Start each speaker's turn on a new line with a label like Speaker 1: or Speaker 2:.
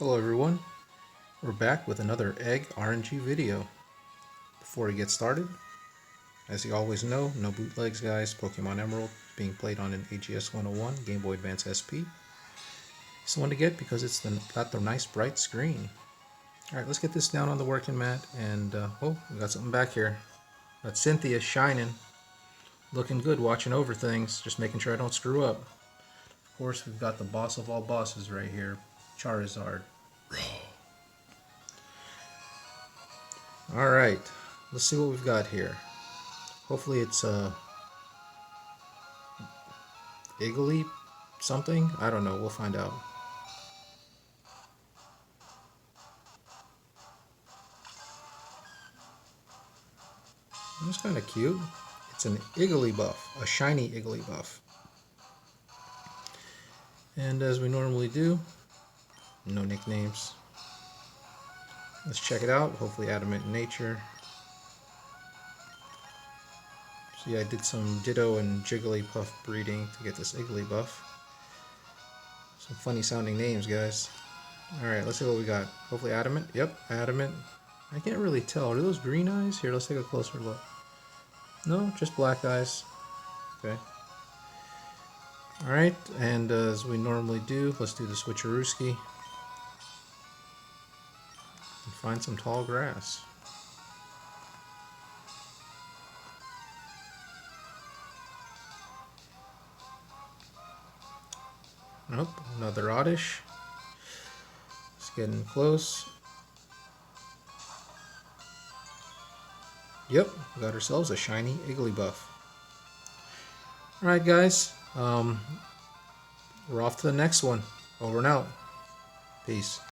Speaker 1: Hello everyone, we're back with another egg RNG video. Before we get started, as you always know, no bootlegs guys. Pokemon Emerald being played on an AGS 101 Game Boy Advance SP. It's the one to get because it's got the nice bright screen. Alright, let's get this down on the working mat and oh, we got something back here. Got Cynthia shining, looking good, watching over things, just making sure I don't screw up. Of course, we've got the boss of all bosses right here, Charizard. Alright, let's see what we've got here. Hopefully it's Iggly something? I don't know, we'll find out. That's kind of cute. It's an Igglybuff, a shiny Igglybuff. And as we normally do, no nicknames. Let's check it out. Hopefully adamant in nature. See, I did some Ditto and Jigglypuff breeding to get this Igglybuff. Some funny sounding names, guys. Alright, let's see what we got. Hopefully adamant. Yep, adamant. I can't really tell. Are those green eyes? Here, let's take a closer look. No, just black eyes. Okay. Alright, and as we normally do, let's do the switcherooski. And find some tall grass. Nope, another oddish. It's getting close. Yep, we got ourselves a shiny Igglybuff. Alright guys, we're off to the next one. Over and out. Peace.